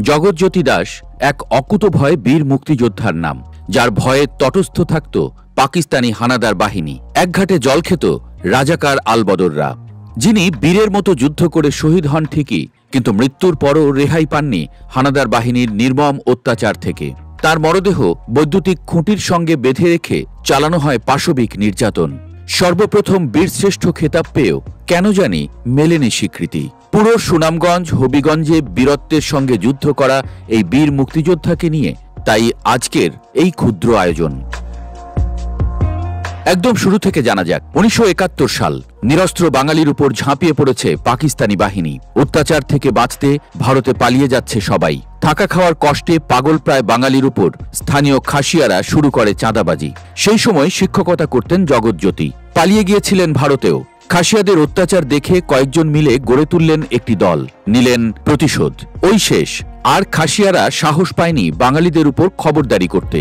জগৎজ্যোতি দাস এক অকুতভয় বীর মুক্তিযোদ্ধার নাম, যার ভয়ে তটস্থ থাকত পাকিস্তানি হানাদার বাহিনী, একঘাটে জল খেত রাজাকার আলবদররা, যিনি বীরের মতো যুদ্ধ করে শহীদ হন ঠিকই, কিন্তু মৃত্যুর পরও রেহাই পাননি হানাদার বাহিনীর নির্মম অত্যাচার থেকে। তার মরদেহ বৈদ্যুতিক খুঁটির সঙ্গে বেঁধে রেখে চালানো হয় পাশবিক নির্যাতন। সর্বপ্রথম বীরশ্রেষ্ঠ খেতাব পেয়েও কেন জানি মেলেনি স্বীকৃতি। পুরো সুনামগঞ্জ হবিগঞ্জে বীরত্বের সঙ্গে যুদ্ধ করা এই বীর মুক্তিযোদ্ধাকে নিয়ে তাই আজকের এই ক্ষুদ্র আয়োজন। একদম শুরু থেকে জানা যাক। 1971 সাল, নিরস্ত্র বাঙালির উপর ঝাঁপিয়ে পড়েছে পাকিস্তানি বাহিনী। অত্যাচার থেকে বাঁচতে ভারতে পালিয়ে যাচ্ছে সবাই। থাকা খাওয়ার কষ্টে পাগল প্রায় বাঙালির উপর স্থানীয় খাসিয়ারা শুরু করে চাঁদাবাজি। সেই সময় শিক্ষকতা করতেন জগৎজ্যোতি। পালিয়ে গিয়েছিলেন ভারতেও। খাসিয়াদের অত্যাচার দেখে কয়েকজন মিলে গড়ে তুললেন একটি দল, নিলেন প্রতিশোধ। ওই শেষ, আর খাসিয়ারা সাহস পায়নি বাঙালিদের উপর খবরদারি করতে।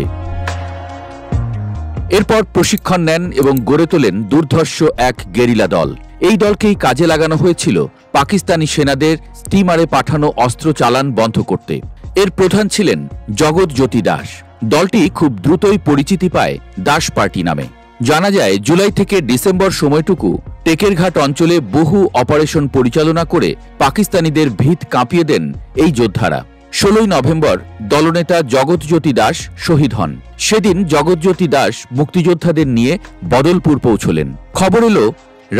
এরপর প্রশিক্ষণ নেন এবং গড়ে তোলেন দুর্ধর্ষ এক গেরিলা দল। এই দলকেই কাজে লাগানো হয়েছিল পাকিস্তানি সেনাদের স্টিমারে পাঠানো অস্ত্র চালান বন্ধ করতে। এর প্রধান ছিলেন জগৎজ্যোতি দাস। দলটি খুব দ্রুতই পরিচিতি পায় দাস পার্টি নামে। জানা যায়, জুলাই থেকে ডিসেম্বর সময়টুকু টেকেরঘাট অঞ্চলে বহু অপারেশন পরিচালনা করে পাকিস্তানিদের ভিত কাঁপিয়ে দেন এই যোদ্ধারা। 16 নভেম্বর দলনেতা জগৎজ্যোতি দাস শহীদ হন। সেদিন জগৎজ্যোতি দাস মুক্তিযোদ্ধাদের নিয়ে বদলপুর পৌঁছলেন। খবর এলো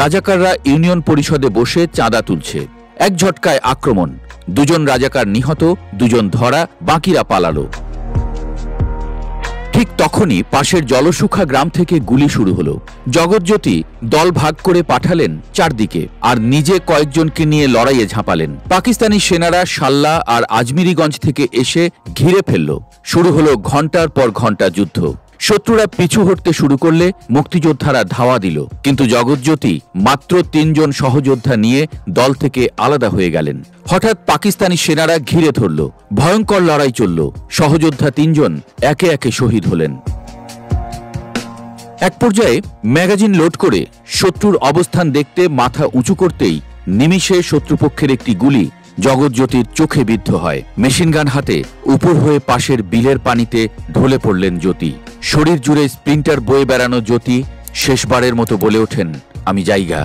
রাজাকাররা ইউনিয়ন পরিষদে বসে চাঁদা তুলছে। এক ঝটকায় আক্রমণ, 2 জন রাজাকার নিহত, 2 জন ধরা, বাকিরা পালালো। ঠিক তখনই পাশের জলসুখা গ্রাম থেকে গুলি শুরু হলো। জগৎজ্যোতি দল ভাগ করে পাঠালেন চারদিকে, আর নিজে কয়েকজনকে নিয়ে লড়াইয়ে ঝাঁপালেন। পাকিস্তানি সেনারা সাল্লা আর আজমিরিগঞ্জ থেকে এসে ঘিরে ফেলল। শুরু হলো ঘণ্টার পর ঘণ্টা যুদ্ধ। শত্রুরা পিছু হটতে শুরু করলে মুক্তিযোদ্ধারা ধাওয়া দিল, কিন্তু জগৎজ্যোতি মাত্র 3 জন সহযোদ্ধা নিয়ে দল থেকে আলাদা হয়ে গেলেন। হঠাৎ পাকিস্তানি সেনারা ঘিরে ধরল। ভয়ঙ্কর লড়াই চলল। সহযোদ্ধা 3 জন একে একে শহীদ হলেন। এক পর্যায়ে ম্যাগাজিন লোড করে শত্রুর অবস্থান দেখতে মাথা উঁচু করতেই নিমিষে শত্রুপক্ষের একটি গুলি জগৎজ্যোতির চোখে বিদ্ধ হয়। মেশিনগান হাতে উপর হয়ে পাশের বিলের পানিতে ঢলে পড়লেন জ্যোতি। শরীর জুড়ে স্প্রিন্টার বয়ে বেড়ানো জ্যোতি শেষবারের মতো বলে ওঠেন, আমি জায়গা।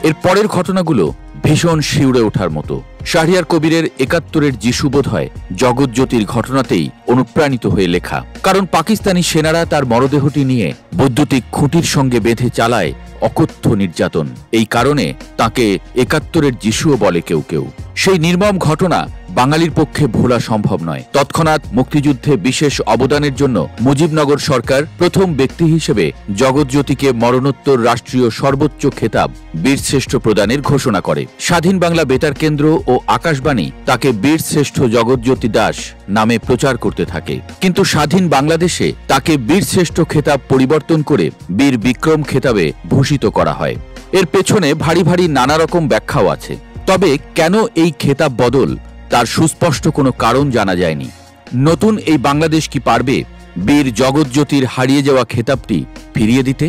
এর পরের ঘটনাগুলো ভীষণ শিউরে ওঠার মতো। শাহরিয়ার কবিরের 71-এর যিশু বোধ হয় জগৎজ্যোতির ঘটনাতেই অনুপ্রাণিত হয়ে লেখা। কারণ পাকিস্তানি সেনারা তার মরদেহটি নিয়ে বৈদ্যুতিক খুঁটির সঙ্গে বেঁধে চালায় অকথ্য নির্যাতন। এই কারণে তাকে 71-এর যিশুও বলে কেউ কেউ। সেই নির্মম ঘটনা বাঙালির পক্ষে ভোলা সম্ভব নয়। তৎক্ষণাৎ মুক্তিযুদ্ধে বিশেষ অবদানের জন্য মুজিবনগর সরকার প্রথম ব্যক্তি হিসেবে জগৎজ্যোতিকে মরণোত্তর রাষ্ট্রীয় সর্বোচ্চ খেতাব বীরশ্রেষ্ঠ প্রদানের ঘোষণা করে। স্বাধীন বাংলা বেতার কেন্দ্র ও আকাশবাণী তাকে বীরশ্রেষ্ঠ জগৎজ্যোতি দাস নামে প্রচার করতে থাকে। কিন্তু স্বাধীন বাংলাদেশে তাকে বীরশ্রেষ্ঠ খেতাব পরিবর্তন করে বীর বিক্রম খেতাবে ভূষিত করা হয়। এর পেছনে ভারী ভারী নানা রকম ব্যাখ্যাও আছে। তবে কেন এই খেতাব বদল, তার সুস্পষ্ট কোনো কারণ জানা যায়নি। নতুন এই বাংলাদেশ কি পারবে বীর জগৎজ্যোতির হারিয়ে যাওয়া খেতাবটি ফিরিয়ে দিতে?